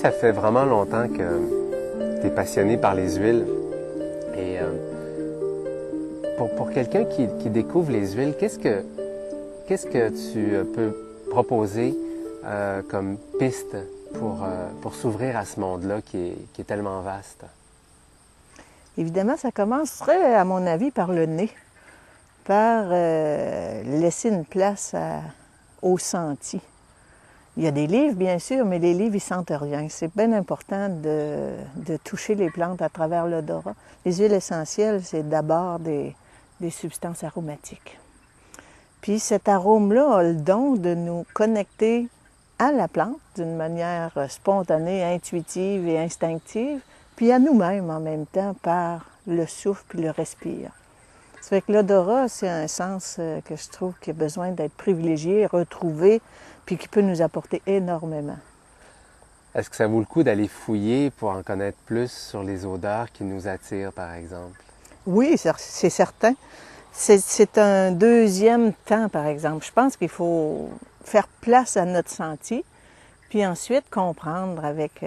ça fait vraiment longtemps que tu es passionné par les huiles. Et pour quelqu'un qui découvre les huiles, qu'est-ce que tu peux proposer comme piste pour s'ouvrir à ce monde-là qui est tellement vaste? Évidemment, ça commencerait, à mon avis, par le nez, par laisser une place aux sentis. Il y a des livres, bien sûr, mais les livres, ils sentent rien. C'est bien important de toucher les plantes à travers l'odorat. Les huiles essentielles, c'est d'abord des substances aromatiques. Puis cet arôme-là a le don de nous connecter à la plante d'une manière spontanée, intuitive et instinctive, puis à nous-mêmes en même temps par le souffle puis le respire. Ça fait que l'odorat, c'est un sens que je trouve qui a besoin d'être privilégié, retrouvé, puis qui peut nous apporter énormément. Est-ce que ça vaut le coup d'aller fouiller pour en connaître plus sur les odeurs qui nous attirent, par exemple? Oui, c'est certain. C'est un deuxième temps, par exemple. Je pense qu'il faut faire place à notre senti, puis ensuite comprendre avec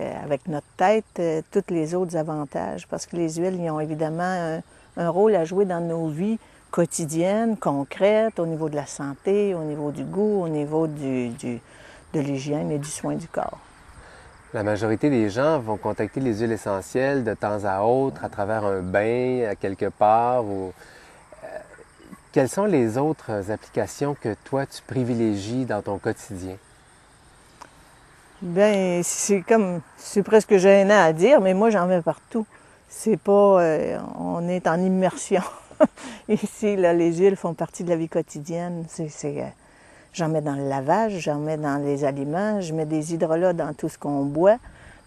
notre tête tous les autres avantages. Parce que les huiles, ils ont évidemment un rôle à jouer dans nos vies quotidiennes, concrètes, au niveau de la santé, au niveau du goût, au niveau de l'hygiène et du soin du corps. La majorité des gens vont contacter les huiles essentielles de temps à autre, à travers un bain, à quelque part. Quelles sont les autres applications que toi, tu privilégies dans ton quotidien? Bien, c'est presque gênant à dire, mais moi, j'en mets partout. C'est pas... on est en immersion. Ici, là, les huiles font partie de la vie quotidienne. J'en mets dans le lavage, j'en mets dans les aliments, je mets des hydrolats dans tout ce qu'on boit,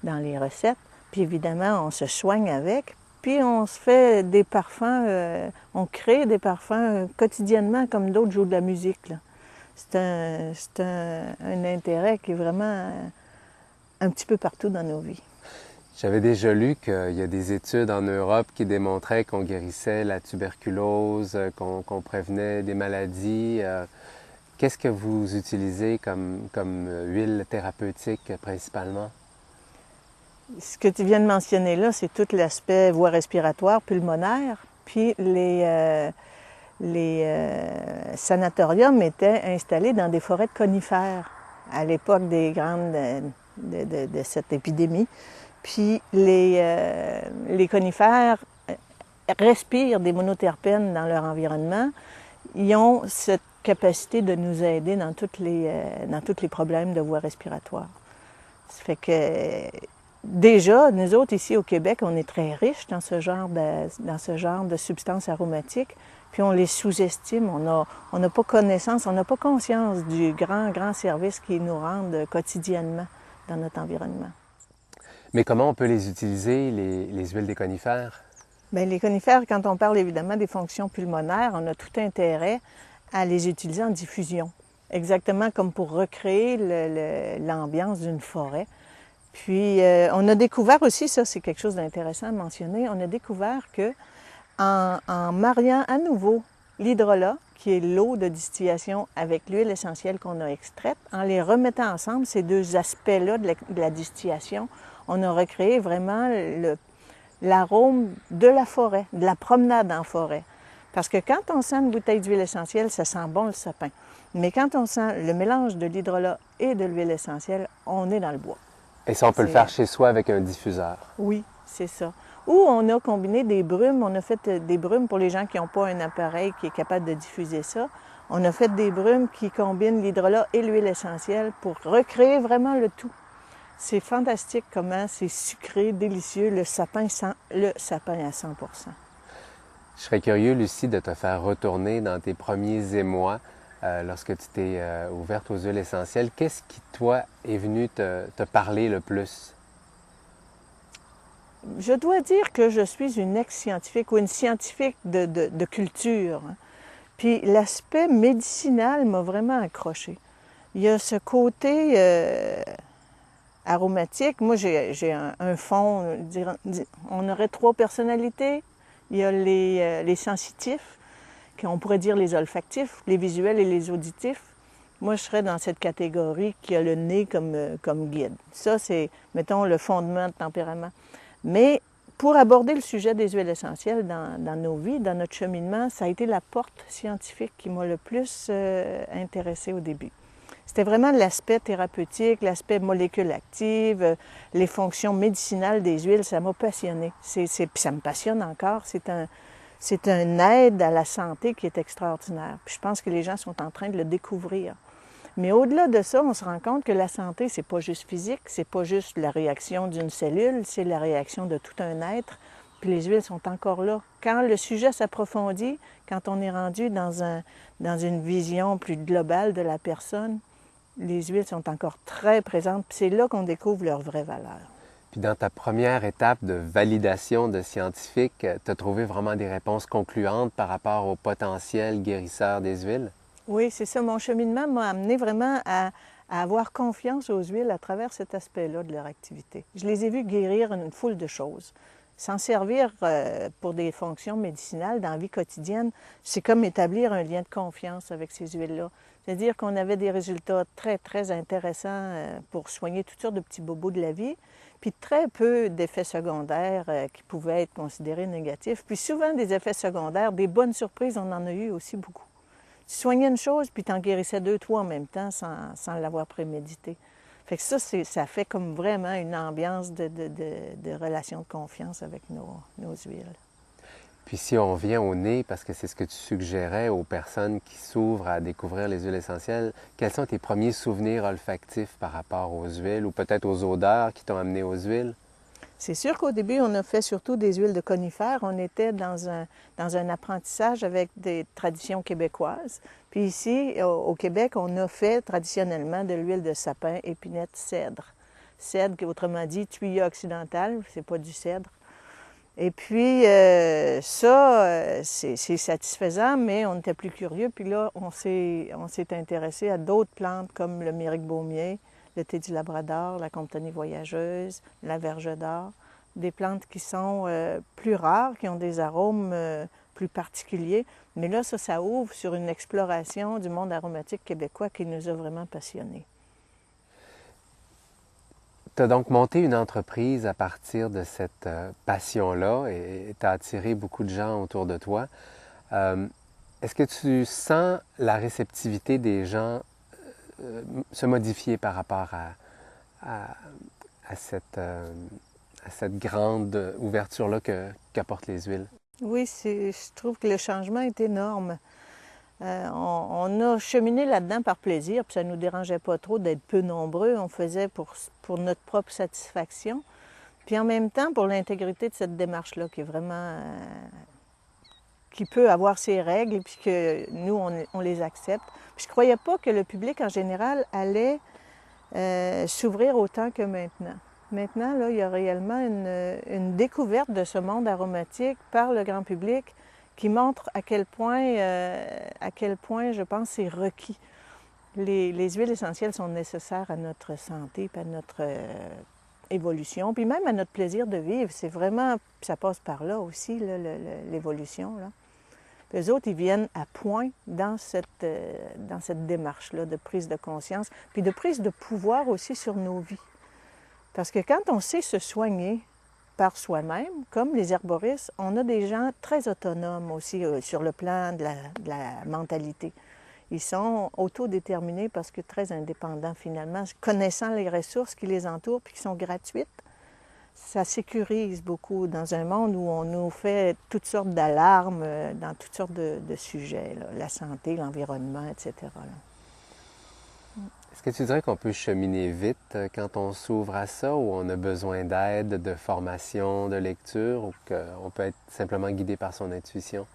dans les recettes. Puis évidemment, on se soigne avec. Puis on se fait des parfums, on crée des parfums quotidiennement comme d'autres jouent de la musique, là. C'est un intérêt qui est vraiment un petit peu partout dans nos vies. J'avais déjà lu qu'il y a des études en Europe qui démontraient qu'on guérissait la tuberculose, qu'on prévenait des maladies. Qu'est-ce que vous utilisez comme huile thérapeutique principalement? Ce que tu viens de mentionner là, c'est tout l'aspect voie respiratoire, pulmonaire, puis les sanatoriums étaient installés dans des forêts de conifères à l'époque des grandes de cette épidémie. Puis les conifères respirent des monoterpènes dans leur environnement. Ils ont cette capacité de nous aider dans tous les problèmes de voie respiratoire. Ça fait que déjà, nous autres ici au Québec, on est très riches dans ce genre de substances aromatiques. Puis on les sous-estime, on n'a pas connaissance, on n'a pas conscience du grand service qu'ils nous rendent quotidiennement dans notre environnement. Mais comment on peut les utiliser, les huiles des conifères? Bien, les conifères, quand on parle évidemment des fonctions pulmonaires, on a tout intérêt à les utiliser en diffusion, exactement comme pour recréer l'ambiance d'une forêt. Puis on a découvert aussi, ça c'est quelque chose d'intéressant à mentionner, on a découvert que en mariant à nouveau l'hydrolat, qui est l'eau de distillation, avec l'huile essentielle qu'on a extraite, en les remettant ensemble, ces deux aspects-là de la distillation, on a recréé vraiment l'arôme de la forêt, de la promenade en forêt. Parce que quand on sent une bouteille d'huile essentielle, ça sent bon le sapin. Mais quand on sent le mélange de l'hydrolat et de l'huile essentielle, on est dans le bois. Et ça, on peut le faire chez soi avec un diffuseur? Oui, c'est ça. Ou on a combiné des brumes, on a fait des brumes pour les gens qui n'ont pas un appareil qui est capable de diffuser ça. On a fait des brumes qui combinent l'hydrolat et l'huile essentielle pour recréer vraiment le tout. C'est fantastique comment c'est sucré, délicieux. Le sapin sent le sapin à 100%. Je serais curieux, Lucie, de te faire retourner dans tes premiers émois lorsque tu t'es ouverte aux huiles essentielles. Qu'est-ce qui, toi, est venu te parler le plus? Je dois dire que je suis une ex-scientifique ou une scientifique de culture. Puis l'aspect médicinal m'a vraiment accroché. Il y a ce côté aromatique. Moi, j'ai un fond, on aurait 3 personnalités. Il y a les sensitifs, qu'on pourrait dire les olfactifs, les visuels et les auditifs. Moi, je serais dans cette catégorie qui a le nez comme guide. Ça, c'est, mettons, le fondement de tempérament. Mais pour aborder le sujet des huiles essentielles dans nos vies, dans notre cheminement, ça a été la porte scientifique qui m'a le plus intéressée au début. C'était vraiment l'aspect thérapeutique, l'aspect molécules actives, les fonctions médicinales des huiles, ça m'a passionné. Puis ça me passionne encore. C'est un aide à la santé qui est extraordinaire. Puis je pense que les gens sont en train de le découvrir. Mais au-delà de ça, on se rend compte que la santé, c'est pas juste physique, c'est pas juste la réaction d'une cellule, c'est la réaction de tout un être. Puis les huiles sont encore là. Quand le sujet s'approfondit, quand on est rendu dans une vision plus globale de la personne, les huiles sont encore très présentes. Puis c'est là qu'on découvre leur vraie valeur. Puis dans ta première étape de validation de scientifique, tu as trouvé vraiment des réponses concluantes par rapport au potentiel guérisseur des huiles? Oui, c'est ça. Mon cheminement m'a amené vraiment à avoir confiance aux huiles à travers cet aspect-là de leur activité. Je les ai vus guérir une foule de choses. S'en servir pour des fonctions médicinales dans la vie quotidienne, c'est comme établir un lien de confiance avec ces huiles-là. C'est-à-dire qu'on avait des résultats très, très intéressants pour soigner toutes sortes de petits bobos de la vie, puis très peu d'effets secondaires qui pouvaient être considérés négatifs. Puis souvent des effets secondaires, des bonnes surprises, on en a eu aussi beaucoup. Tu soignais une chose, puis tu en guérissais deux, trois en même temps sans l'avoir prémédité. Fait que ça fait comme vraiment une ambiance de relation de confiance avec nos huiles. Puis si on vient au nez, parce que c'est ce que tu suggérais aux personnes qui s'ouvrent à découvrir les huiles essentielles, quels sont tes premiers souvenirs olfactifs par rapport aux huiles ou peut-être aux odeurs qui t'ont amené aux huiles? C'est sûr qu'au début, on a fait surtout des huiles de conifères. On était dans un apprentissage avec des traditions québécoises. Puis ici, au Québec, on a fait traditionnellement de l'huile de sapin, épinette, cèdre. Cèdre, autrement dit, thuya occidental, c'est pas du cèdre. Et puis, c'est satisfaisant, mais on était plus curieux. Puis là, on s'est intéressé à d'autres plantes comme le myrrique baumier, le thé du Labrador, la comptonie voyageuse, la verge d'or, des plantes qui sont plus rares, qui ont des arômes plus particuliers. Mais là, ça ouvre sur une exploration du monde aromatique québécois qui nous a vraiment passionnés. Tu as donc monté une entreprise à partir de cette passion-là et tu as attiré beaucoup de gens autour de toi. Est-ce que tu sens la réceptivité des gens se modifier par rapport à cette grande ouverture-là qu'apportent les huiles? Oui, je trouve que le changement est énorme. On a cheminé là-dedans par plaisir, puis ça ne nous dérangeait pas trop d'être peu nombreux. On faisait pour notre propre satisfaction, puis en même temps pour l'intégrité de cette démarche-là, qui est vraiment... qui peut avoir ses règles, puis que nous, on les accepte. Puis je ne croyais pas que le public en général allait s'ouvrir autant que maintenant. Maintenant, là, il y a réellement une découverte de ce monde aromatique par le grand public qui montre à quel point je pense, c'est requis. Les huiles essentielles sont nécessaires à notre santé, puis à notre évolution, puis même à notre plaisir de vivre. C'est vraiment, ça passe par là aussi, l'évolution. Eux autres, ils viennent à point dans cette démarche-là de prise de conscience, puis de prise de pouvoir aussi sur nos vies. Parce que quand on sait se soigner par soi-même, comme les herboristes, on a des gens très autonomes aussi sur le plan de la mentalité. Ils sont autodéterminés parce que très indépendants finalement, connaissant les ressources qui les entourent puis qui sont gratuites. Ça sécurise beaucoup dans un monde où on nous fait toutes sortes d'alarmes dans toutes sortes de sujets, là, la santé, l'environnement, etc. Est-ce que tu dirais qu'on peut cheminer vite quand on s'ouvre à ça ou on a besoin d'aide, de formation, de lecture ou qu'on peut être simplement guidé par son intuition?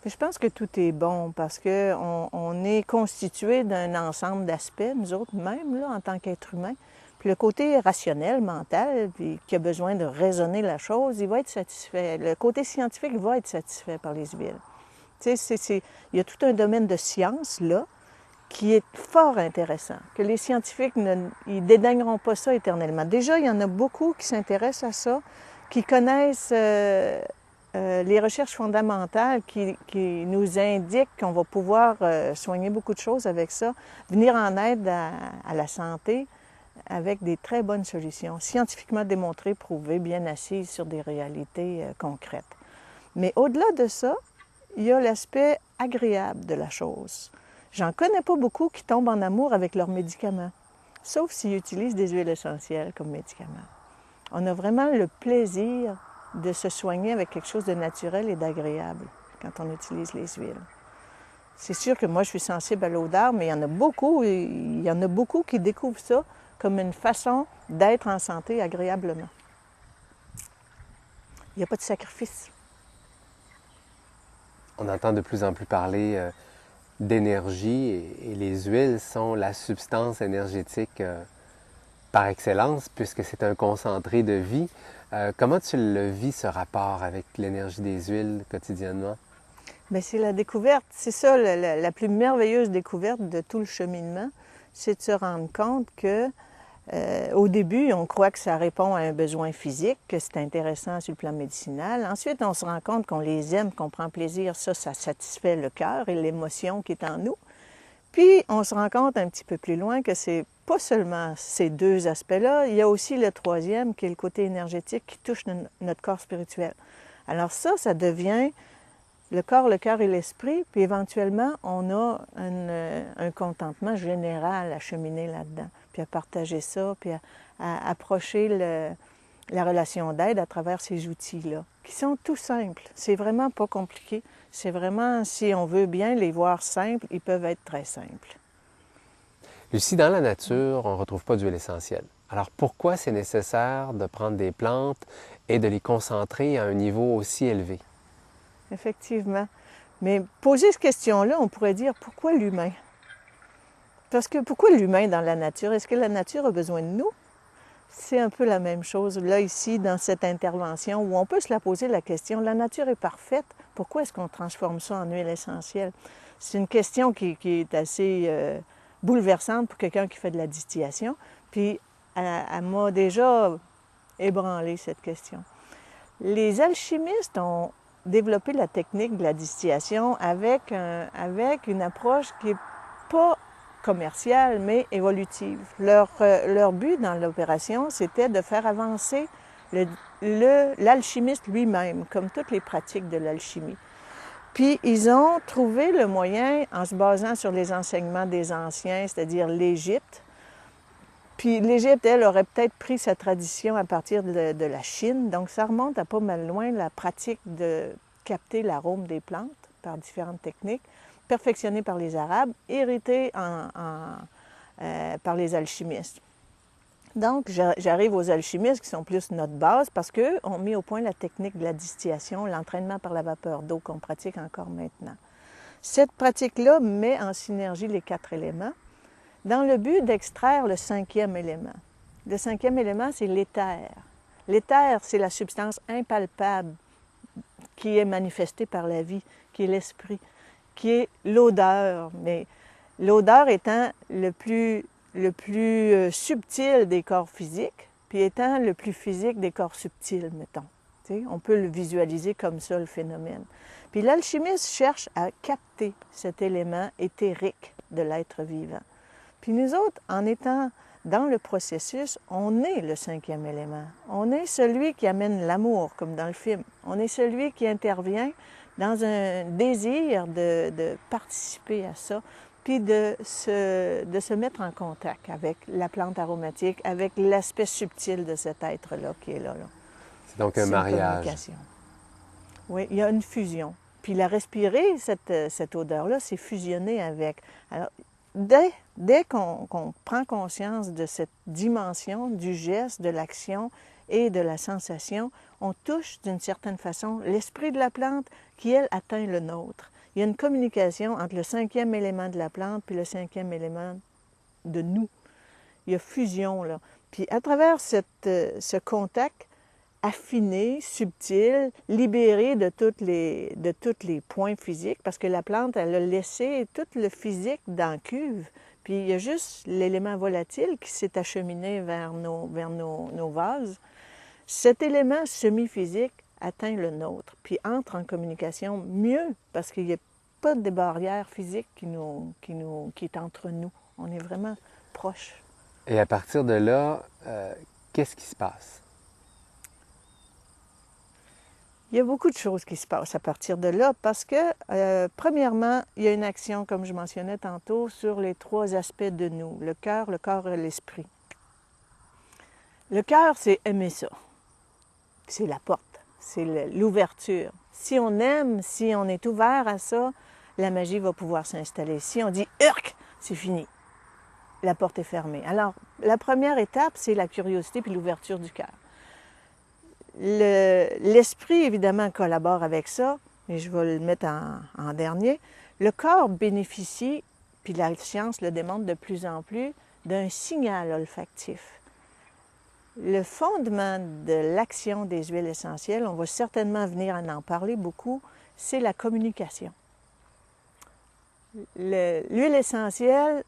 Je pense que tout est bon parce qu'on est constitué d'un ensemble d'aspects, nous autres même, là, en tant qu'êtres humains. Puis le côté rationnel, mental, puis qui a besoin de raisonner la chose, il va être satisfait. Le côté scientifique va être satisfait par les huiles. Tu sais, il y a tout un domaine de science, là, qui est fort intéressant, que les scientifiques ne dédaigneront pas ça éternellement. Déjà, il y en a beaucoup qui s'intéressent à ça, qui connaissent les recherches fondamentales qui nous indiquent qu'on va pouvoir soigner beaucoup de choses avec ça, venir en aide à la santé avec des très bonnes solutions, scientifiquement démontrées, prouvées, bien assises sur des réalités concrètes. Mais au-delà de ça, il y a l'aspect agréable de la chose. J'en connais pas beaucoup qui tombent en amour avec leurs médicaments, sauf s'ils utilisent des huiles essentielles comme médicaments. On a vraiment le plaisir de se soigner avec quelque chose de naturel et d'agréable quand on utilise les huiles. C'est sûr que moi, je suis sensible à l'odeur, mais il y en a beaucoup qui découvrent ça comme une façon d'être en santé agréablement. Il n'y a pas de sacrifice. On entend de plus en plus parler d'énergie et les huiles sont la substance énergétique par excellence puisque c'est un concentré de vie. Comment tu le vis, ce rapport avec l'énergie des huiles quotidiennement? Bien, c'est la découverte. C'est ça, la plus merveilleuse découverte de tout le cheminement, c'est de se rendre compte que au début, on croit que ça répond à un besoin physique, que c'est intéressant sur le plan médicinal. Ensuite, on se rend compte qu'on les aime, qu'on prend plaisir. Ça satisfait le cœur et l'émotion qui est en nous. Puis, on se rend compte un petit peu plus loin que c'est pas seulement ces deux aspects-là, il y a aussi le troisième qui est le côté énergétique qui touche notre corps spirituel. Alors ça devient le corps, le cœur et l'esprit, puis éventuellement, on a un contentement général à cheminer là-dedans, puis à partager ça, puis à approcher la relation d'aide à travers ces outils-là, qui sont tout simples. C'est vraiment pas compliqué. C'est vraiment, si on veut bien les voir simples, ils peuvent être très simples. Lucie, dans la nature, on ne retrouve pas d'huile essentielle. Alors pourquoi c'est nécessaire de prendre des plantes et de les concentrer à un niveau aussi élevé? Effectivement. Mais poser cette question-là, on pourrait dire pourquoi l'humain? Parce que pourquoi l'humain dans la nature? Est-ce que la nature a besoin de nous? C'est un peu la même chose là, ici, dans cette intervention, où on peut se la poser la question, la nature est parfaite, pourquoi est-ce qu'on transforme ça en huile essentielle? C'est une question qui est assez bouleversante pour quelqu'un qui fait de la distillation, puis elle m'a déjà ébranlé cette question. Les alchimistes ont développé la technique de la distillation avec une approche qui n'est pas commerciale, mais évolutive. Leur but dans l'opération, c'était de faire avancer l'alchimiste lui-même, comme toutes les pratiques de l'alchimie. Puis ils ont trouvé le moyen, en se basant sur les enseignements des anciens, c'est-à-dire l'Égypte. Puis l'Égypte, elle, aurait peut-être pris sa tradition à partir de la Chine, donc ça remonte à pas mal loin la pratique de capter l'arôme des plantes par différentes techniques, perfectionnée par les Arabes, héritée par les alchimistes. Donc, j'arrive aux alchimistes qui sont plus notre base parce qu'eux ont mis au point la technique de la distillation, l'entraînement par la vapeur d'eau qu'on pratique encore maintenant. Cette pratique-là met en synergie les 4 éléments dans le but d'extraire le 5e élément. Le 5e élément, c'est l'éther. L'éther, c'est la substance impalpable qui est manifestée par la vie, qui est l'esprit, qui est l'odeur. Mais l'odeur étant le plus subtil des corps physiques, puis étant le plus physique des corps subtils, mettons. T'sais, on peut le visualiser comme ça, le phénomène. Puis l'alchimiste cherche à capter cet élément éthérique de l'être vivant. Puis nous autres, en étant dans le processus, on est le 5e élément. On est celui qui amène l'amour, comme dans le film. On est celui qui intervient dans un désir de participer à ça, puis de se mettre en contact avec la plante aromatique, avec l'aspect subtil de cet être-là qui est là. C'est donc un mariage. Oui, il y a une fusion. Puis la respirer, cette odeur-là, c'est fusionner avec. Alors, dès qu'on prend conscience de cette dimension du geste, de l'action et de la sensation, on touche d'une certaine façon l'esprit de la plante qui, elle, atteint le nôtre. Il y a une communication entre le 5e élément de la plante puis le 5e élément de nous. Il y a fusion, là. Puis à travers ce contact affiné, subtil, libéré de tous les points physiques, parce que la plante, elle a laissé tout le physique dans la cuve, puis il y a juste l'élément volatile qui s'est acheminé vers nos vases. Cet élément semi-physique atteint le nôtre, puis entre en communication mieux, parce qu'il n'y a pas de barrière physique qui est entre nous. On est vraiment proches. Et à partir de là, qu'est-ce qui se passe? Il y a beaucoup de choses qui se passent à partir de là parce que, premièrement, il y a une action, comme je mentionnais tantôt, sur les 3 aspects de nous, le cœur, le corps et l'esprit. Le cœur, c'est aimer ça. C'est la porte, c'est l'ouverture. Si on aime, si on est ouvert à ça, la magie va pouvoir s'installer. Si on dit « Urk », c'est fini. La porte est fermée. Alors, la première étape, c'est la curiosité puis l'ouverture du cœur. L'esprit, évidemment, collabore avec ça, mais je vais le mettre en dernier. Le corps bénéficie, puis la science le démontre de plus en plus, d'un signal olfactif. Le fondement de l'action des huiles essentielles, on va certainement venir en parler beaucoup, c'est la communication. L'huile essentielle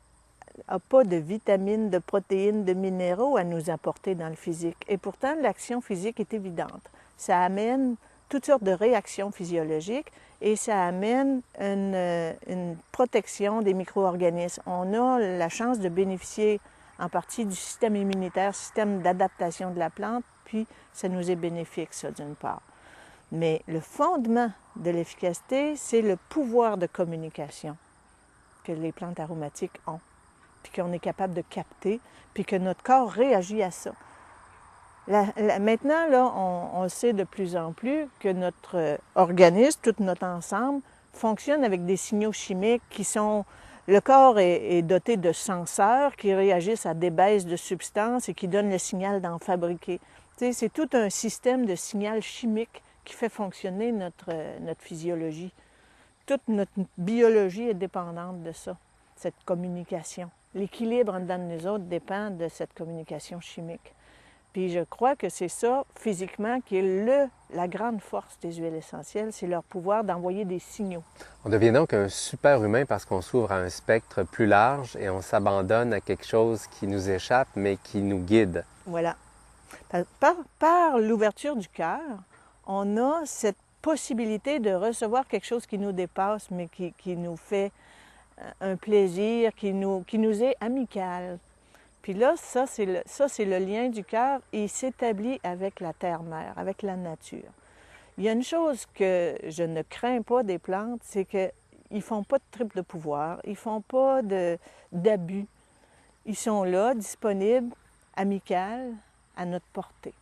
n'a pas de vitamines, de protéines, de minéraux à nous apporter dans le physique. Et pourtant, l'action physique est évidente. Ça amène toutes sortes de réactions physiologiques et ça amène une protection des micro-organismes. On a la chance de bénéficier en partie du système immunitaire, système d'adaptation de la plante, puis ça nous est bénéfique, ça, d'une part. Mais le fondement de l'efficacité, c'est le pouvoir de communication que les plantes aromatiques ont, puis qu'on est capable de capter, puis que notre corps réagit à ça. Maintenant, là, on sait de plus en plus que notre organisme, tout notre ensemble, fonctionne avec des signaux chimiques qui sont... Le corps est doté de senseurs qui réagissent à des baisses de substances et qui donnent le signal d'en fabriquer. Tu sais, c'est tout un système de signal chimique qui fait fonctionner notre physiologie. Toute notre biologie est dépendante de ça, cette communication. L'équilibre en dedans de nous autres dépend de cette communication chimique. Puis je crois que c'est ça, physiquement, qui est la grande force des huiles essentielles, c'est leur pouvoir d'envoyer des signaux. On devient donc un super-humain parce qu'on s'ouvre à un spectre plus large et on s'abandonne à quelque chose qui nous échappe, mais qui nous guide. Voilà. Par l'ouverture du cœur, on a cette possibilité de recevoir quelque chose qui nous dépasse, mais qui nous fait un plaisir, qui nous est amical. Puis là, ça, c'est le lien du cœur et il s'établit avec la terre-mère, avec la nature. Il y a une chose que je ne crains pas des plantes, c'est qu'ils ne font pas de triple de pouvoir, ils ne font pas d'abus. Ils sont là, disponibles, amicales, à notre portée.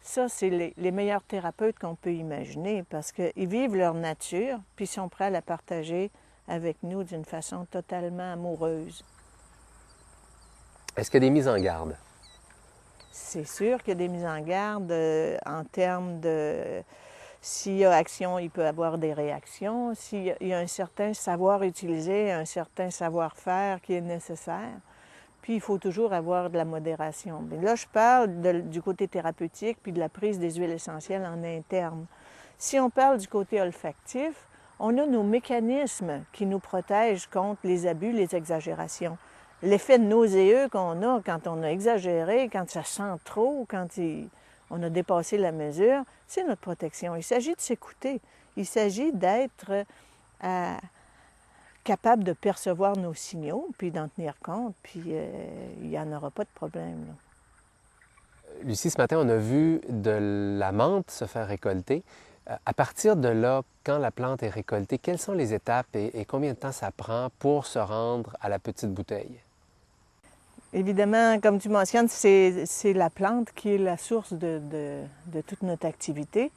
Ça, c'est les meilleurs thérapeutes qu'on peut imaginer parce qu'ils vivent leur nature, puis ils sont prêts à la partager avec nous d'une façon totalement amoureuse. Est-ce qu'il y a des mises en garde? C'est sûr qu'il y a des mises en garde en termes de... S'il y a action, il peut y avoir des réactions. S'il y a un certain savoir utiliser, un certain savoir-faire qui est nécessaire. Puis il faut toujours avoir de la modération. Mais là, je parle du côté thérapeutique puis de la prise des huiles essentielles en interne. Si on parle du côté olfactif, on a nos mécanismes qui nous protègent contre les abus, les exagérations. L'effet nauséeux qu'on a quand on a exagéré, quand ça sent trop, quand on a dépassé la mesure, c'est notre protection. Il s'agit de s'écouter. Il s'agit d'être capable de percevoir nos signaux, puis d'en tenir compte, puis il n'y en aura pas de problème, là. Lucie, ce matin, on a vu de la menthe se faire récolter. À partir de là, quand la plante est récoltée, quelles sont les étapes et combien de temps ça prend pour se rendre à la petite bouteille? Évidemment, comme tu mentionnes, c'est la plante qui est la source de toute notre activité.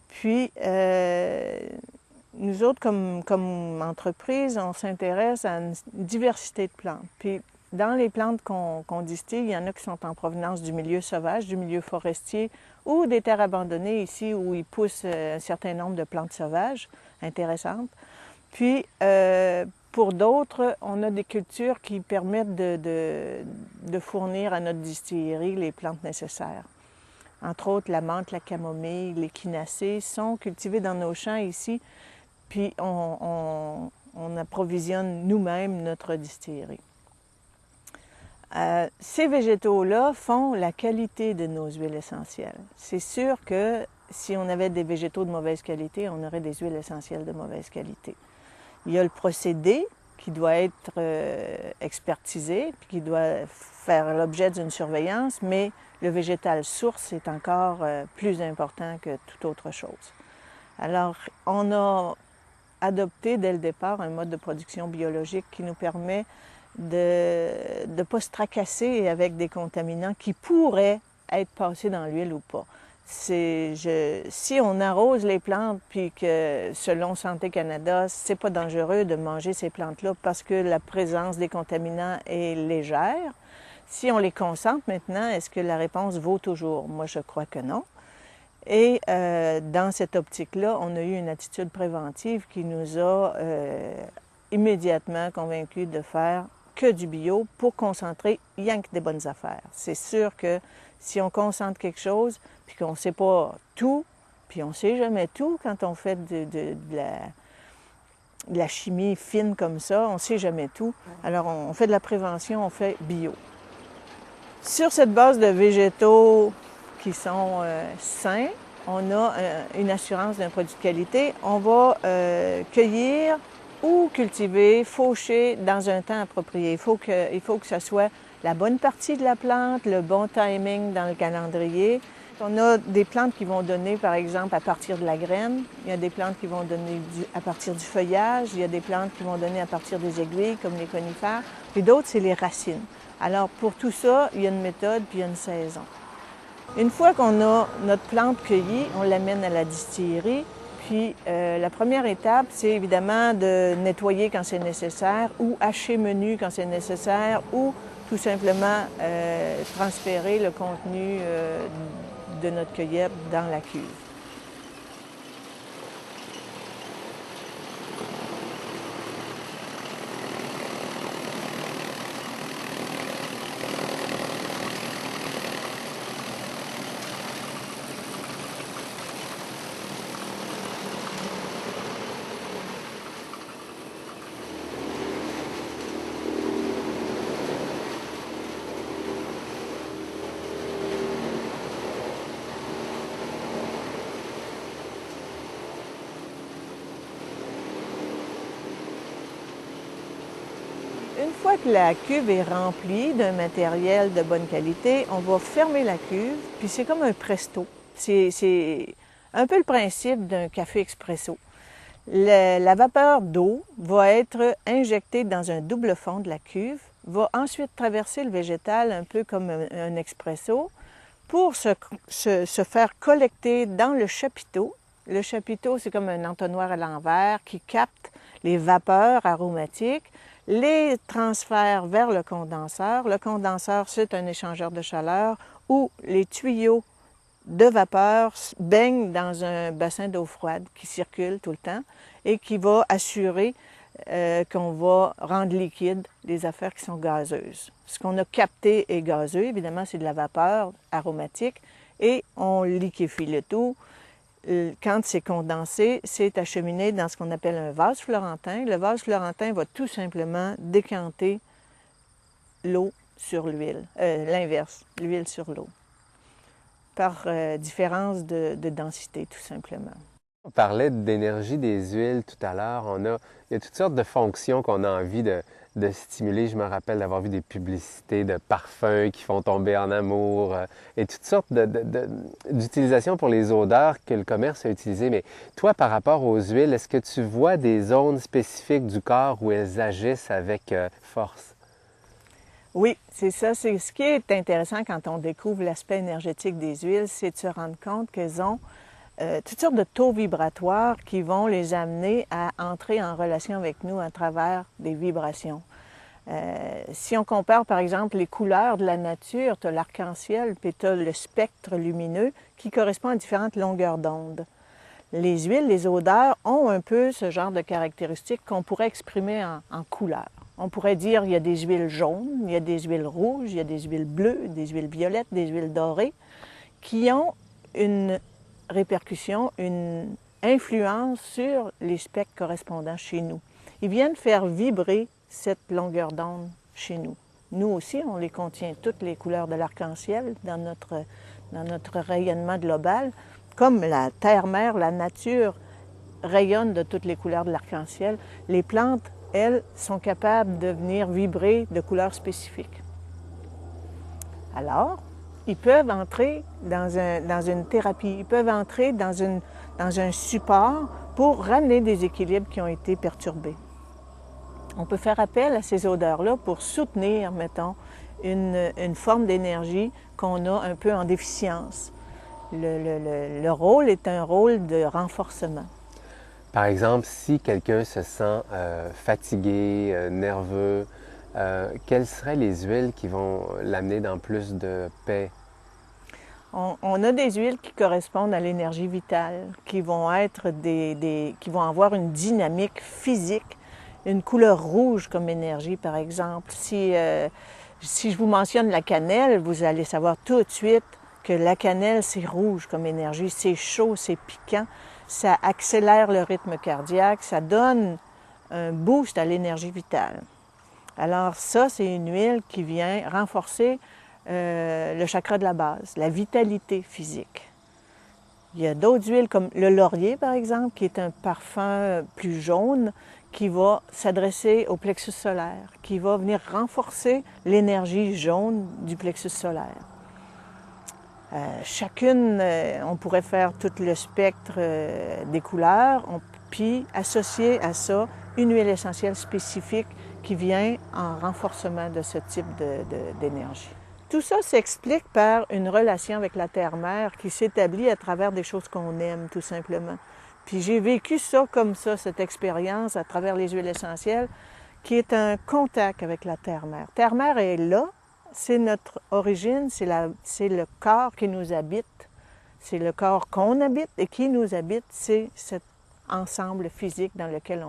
Puis, nous autres, comme entreprise, on s'intéresse à une diversité de plantes. Puis, dans les plantes qu'on distille, il y en a qui sont en provenance du milieu sauvage, du milieu forestier ou des terres abandonnées ici où il pousse un certain nombre de plantes sauvages intéressantes. Puis, pour d'autres, on a des cultures qui permettent de fournir à notre distillerie les plantes nécessaires. Entre autres, la menthe, la camomille, l'échinacée sont cultivées dans nos champs ici, puis on approvisionne nous-mêmes notre distillerie. Ces végétaux-là font la qualité de nos huiles essentielles. C'est sûr que si on avait des végétaux de mauvaise qualité, on aurait des huiles essentielles de mauvaise qualité. Il y a le procédé qui doit être expertisé, puis qui doit faire l'objet d'une surveillance, mais le végétal source est encore plus important que toute autre chose. Alors, on a adopté dès le départ un mode de production biologique qui nous permet de ne pas se tracasser avec des contaminants qui pourraient être passés dans l'huile ou pas. Si on arrose les plantes, puis que selon Santé Canada, c'est pas dangereux de manger ces plantes-là parce que la présence des contaminants est légère, si on les concentre maintenant, est-ce que la réponse vaut toujours? Moi, je crois que non. Et dans cette optique-là, on a eu une attitude préventive qui nous a immédiatement convaincus de faire que du bio pour concentrer rien que des bonnes affaires. C'est sûr que si on concentre quelque chose, puis qu'on ne sait pas tout, puis on ne sait jamais tout quand on fait de la chimie fine comme ça, on ne sait jamais tout. Alors on fait de la prévention, on fait bio. Sur cette base de végétaux qui sont sains, on a une assurance d'un produit de qualité. On va cueillir ou cultiver, faucher dans un temps approprié. Il faut que ce soit la bonne partie de la plante, le bon timing dans le calendrier. On a des plantes qui vont donner, par exemple, à partir de la graine. Il y a des plantes qui vont donner à partir du feuillage. Il y a des plantes qui vont donner à partir des aiguilles, comme les conifères. Puis d'autres, c'est les racines. Alors, pour tout ça, il y a une méthode puis il y a une saison. Une fois qu'on a notre plante cueillie, on l'amène à la distillerie. Puis la première étape, c'est évidemment de nettoyer quand c'est nécessaire ou hacher menu quand c'est nécessaire ou tout simplement transférer le contenu de notre cueillette dans la cuve. Une fois que la cuve est remplie d'un matériel de bonne qualité, on va fermer la cuve, puis c'est comme un presto. C'est un peu le principe d'un café expresso. La vapeur d'eau va être injectée dans un double fond de la cuve, va ensuite traverser le végétal un peu comme un expresso pour se faire collecter dans le chapiteau. Le chapiteau, c'est comme un entonnoir à l'envers qui capte les vapeurs aromatiques, les transfère vers le condenseur. Le condenseur, c'est un échangeur de chaleur où les tuyaux de vapeur baignent dans un bassin d'eau froide qui circule tout le temps et qui va assurer qu'on va rendre liquide les affaires qui sont gazeuses. Ce qu'on a capté est gazeux, évidemment, c'est de la vapeur aromatique et on liquéfie le tout. Quand c'est condensé, c'est acheminé dans ce qu'on appelle un vase florentin. Le vase florentin va tout simplement décanter l'eau sur l'huile, l'inverse, l'huile sur l'eau, par différence de densité, tout simplement. On parlait d'énergie des huiles tout à l'heure. Il y a toutes sortes de fonctions qu'on a envie de stimuler. Je me rappelle d'avoir vu des publicités de parfums qui font tomber en amour et toutes sortes d'utilisations pour les odeurs que le commerce a utilisées. Mais toi, par rapport aux huiles, est-ce que tu vois des zones spécifiques du corps où elles agissent avec force? Oui, c'est ça. C'est ce qui est intéressant quand on découvre l'aspect énergétique des huiles, c'est de se rendre compte qu'elles ont toutes sortes de taux vibratoires qui vont les amener à entrer en relation avec nous à travers des vibrations. Si on compare par exemple les couleurs de la nature, tu as l'arc-en-ciel puis tu as le spectre lumineux qui correspond à différentes longueurs d'onde. Les huiles, les odeurs ont un peu ce genre de caractéristiques qu'on pourrait exprimer en couleurs. On pourrait dire qu'il y a des huiles jaunes, il y a des huiles rouges, il y a des huiles bleues, des huiles violettes, des huiles dorées qui ont une répercussion, une influence sur les spectres correspondants chez nous. Ils viennent faire vibrer cette longueur d'onde chez nous. Nous aussi, on les contient toutes les couleurs de l'arc-en-ciel dans notre rayonnement global. comme la terre-mère, la nature rayonne de toutes les couleurs de l'arc-en-ciel, les plantes, elles, sont capables de venir vibrer de couleurs spécifiques. Alors, ils peuvent entrer dans une thérapie, ils peuvent entrer dans un support pour ramener des équilibres qui ont été perturbés. On peut faire appel à ces odeurs-là pour soutenir, mettons, une forme d'énergie qu'on a un peu en déficience. Le rôle est un rôle de renforcement. Par exemple, si quelqu'un se sent fatigué, nerveux, quelles seraient les huiles qui vont l'amener dans plus de paix? On a des huiles qui correspondent à l'énergie vitale, qui vont être qui vont avoir une dynamique physique, une couleur rouge comme énergie, par exemple. Si je vous mentionne la cannelle, vous allez savoir tout de suite que la cannelle, c'est rouge comme énergie, c'est chaud, c'est piquant, ça accélère le rythme cardiaque, ça donne un boost à l'énergie vitale. Alors ça, c'est une huile qui vient renforcer le chakra de la base, la vitalité physique. Il y a d'autres huiles comme le laurier, par exemple, qui est un parfum plus jaune, qui va s'adresser au plexus solaire, qui va venir renforcer l'énergie jaune du plexus solaire. Chacune, on pourrait faire tout le spectre des couleurs, puis associer à ça une huile essentielle spécifique qui vient en renforcement de ce type d'énergie. Tout ça s'explique par une relation avec la terre-mère qui s'établit à travers des choses qu'on aime, tout simplement. Puis j'ai vécu ça comme ça, cette expérience à travers les huiles essentielles, qui est un contact avec la terre-mère. Terre-mère est là, c'est notre origine, c'est le corps qui nous habite, c'est le corps qu'on habite et qui nous habite, c'est cet ensemble physique dans lequel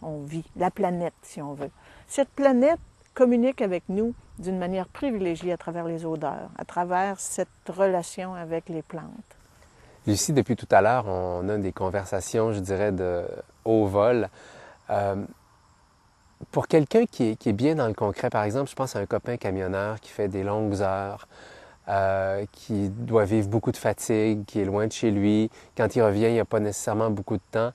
on vit, la planète, si on veut. Cette planète communique avec nous d'une manière privilégiée à travers les odeurs, à travers cette relation avec les plantes. Lucie, depuis tout à l'heure, on a des conversations, je dirais, de haut vol. Pour quelqu'un qui est bien dans le concret, par exemple, je pense à un copain camionneur qui fait des longues heures, qui doit vivre beaucoup de fatigue, qui est loin de chez lui. Quand il revient, il n'y a pas nécessairement beaucoup de temps.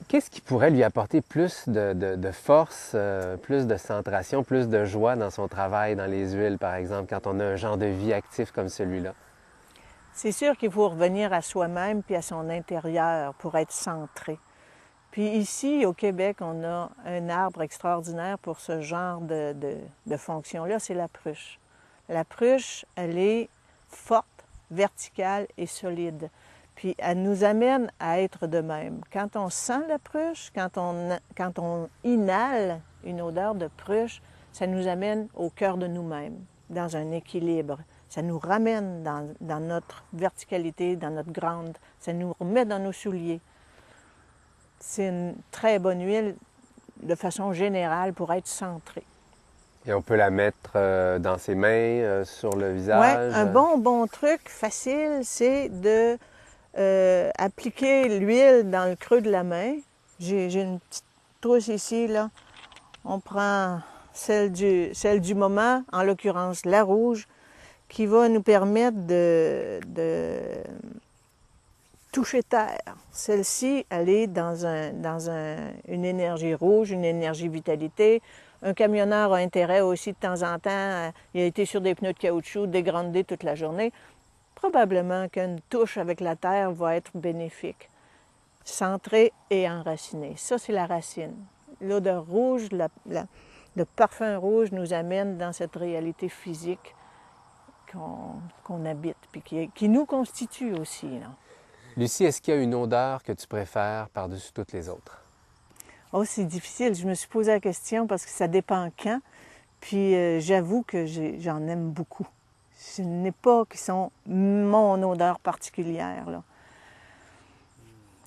Qu'est-ce qui pourrait lui apporter plus de force, plus de centration, plus de joie dans son travail, dans les huiles, par exemple, quand on a un genre de vie actif comme celui-là? C'est sûr qu'il faut revenir à soi-même puis à son intérieur pour être centré. Puis ici, au Québec, on a un arbre extraordinaire pour ce genre de fonction-là, c'est la pruche. La pruche, elle est forte, verticale et solide. Puis elle nous amène à être de même. Quand on sent la pruche, quand on inhale une odeur de pruche, ça nous amène au cœur de nous-mêmes, dans un équilibre. Ça nous ramène dans notre verticalité, dans notre grande. Ça nous remet dans nos souliers. C'est une très bonne huile de façon générale pour être centré. Et on peut la mettre dans ses mains, sur le visage? Oui, un bon truc facile, c'est de appliquer l'huile dans le creux de la main. J'ai une petite trousse ici, là. On prend celle du moment, en l'occurrence la rouge, qui va nous permettre de toucher terre. Celle-ci, elle est dans une énergie rouge, une énergie vitalité. Un camionneur a intérêt aussi de temps en temps, il a été sur des pneus de caoutchouc, dégradé toute la journée. Probablement qu'une touche avec la terre va être bénéfique. Centrée et enracinée. Ça, c'est la racine. L'odeur rouge, le parfum rouge nous amène dans cette réalité physique qu'on habite, puis qui nous constitue aussi, là. Lucie, est-ce qu'il y a une odeur que tu préfères par-dessus toutes les autres? Oh, c'est difficile. Je me suis posé la question parce que ça dépend quand. Puis j'avoue que j'en aime beaucoup. Ce n'est pas qui sont mon odeur particulière, là.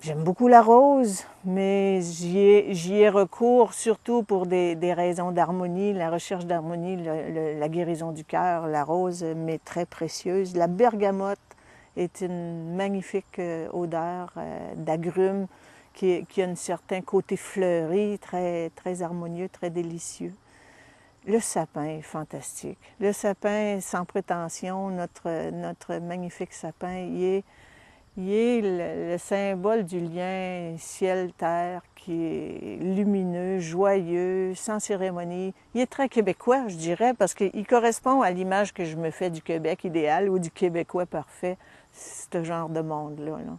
J'aime beaucoup la rose, mais j'y ai recours surtout pour des raisons d'harmonie, la recherche d'harmonie, la guérison du cœur. La rose m'est très précieuse. La bergamote est une magnifique odeur d'agrumes qui a un certain côté fleuri, très, très harmonieux, très délicieux. Le sapin est fantastique. Le sapin, sans prétention, notre magnifique sapin, Il est le symbole du lien ciel-terre qui est lumineux, joyeux, sans cérémonie. Il est très québécois, je dirais, parce qu'il correspond à l'image que je me fais du Québec idéal ou du Québécois parfait, ce genre de monde-là. Là.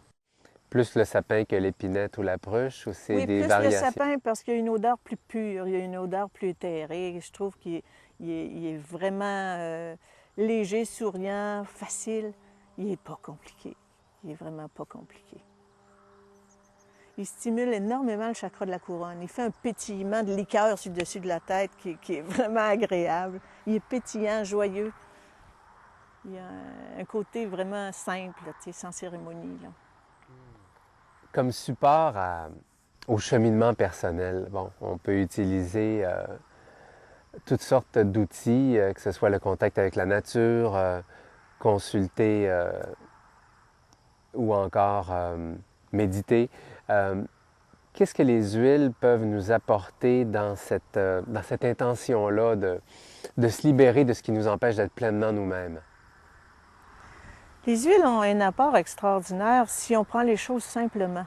Plus le sapin que l'épinette ou la pruche, ou c'est Oui, des plus variations? le sapin parce qu'il y a une odeur plus pure, il y a une odeur plus éthérée. Je trouve qu'il est vraiment léger, souriant, facile. Il n'est pas compliqué. Il est vraiment pas compliqué. Il stimule énormément le chakra de la couronne. Il fait un pétillement de liqueur sur le dessus de la tête qui est vraiment agréable. Il est pétillant, joyeux. Il y a un côté vraiment simple, là, sans cérémonie. Là. Comme support au cheminement personnel, bon, on peut utiliser toutes sortes d'outils, que ce soit le contact avec la nature, consulter ou encore méditer. Qu'est-ce que les huiles peuvent nous apporter dans cette intention-là de se libérer de ce qui nous empêche d'être pleinement nous-mêmes? Les huiles ont un apport extraordinaire si on prend les choses simplement.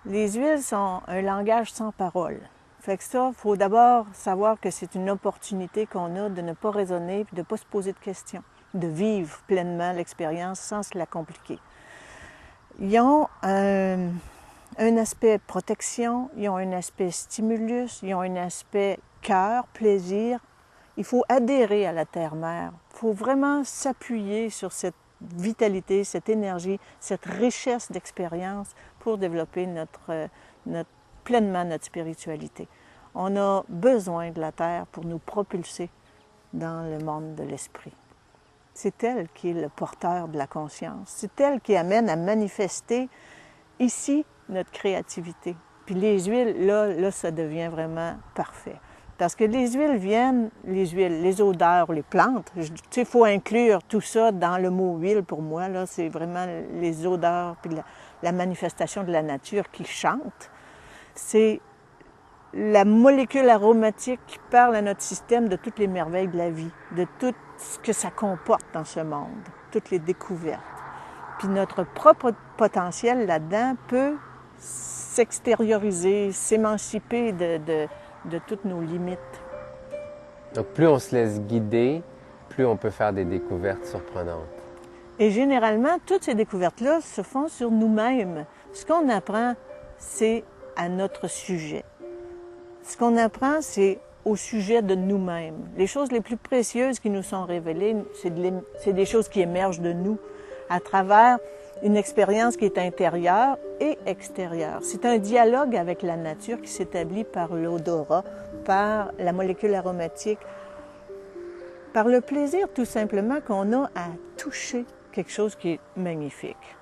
Les huiles sont un langage sans parole. Fait que ça, il faut d'abord savoir que c'est une opportunité qu'on a de ne pas raisonner et de ne pas se poser de questions, de vivre pleinement l'expérience sans se la compliquer. Ils ont un aspect protection, ils ont un aspect stimulus, ils ont un aspect cœur, plaisir. Il faut adhérer à la terre-mère. Il faut vraiment s'appuyer sur cette vitalité, cette énergie, cette richesse d'expérience pour développer pleinement notre spiritualité. On a besoin de la terre pour nous propulser dans le monde de l'esprit. C'est elle qui est le porteur de la conscience. C'est elle qui amène à manifester ici notre créativité. Puis les huiles, là, ça devient vraiment parfait. Parce que les huiles viennent, les odeurs, les plantes. Il faut inclure tout ça dans le mot huile pour moi. Là, c'est vraiment les odeurs puis la manifestation de la nature qui chante. C'est la molécule aromatique qui parle à notre système de toutes les merveilles de la vie, de tout ce que ça comporte dans ce monde, toutes les découvertes. Puis notre propre potentiel là-dedans peut s'extérioriser, s'émanciper de toutes nos limites. Donc plus on se laisse guider, plus on peut faire des découvertes surprenantes. Et généralement, toutes ces découvertes-là se font sur nous-mêmes. Ce qu'on apprend, c'est à notre sujet. Ce qu'on apprend, c'est au sujet de nous-mêmes. Les choses les plus précieuses qui nous sont révélées, c'est des choses qui émergent de nous à travers une expérience qui est intérieure et extérieure. C'est un dialogue avec la nature qui s'établit par l'odorat, par la molécule aromatique, par le plaisir tout simplement qu'on a à toucher quelque chose qui est magnifique.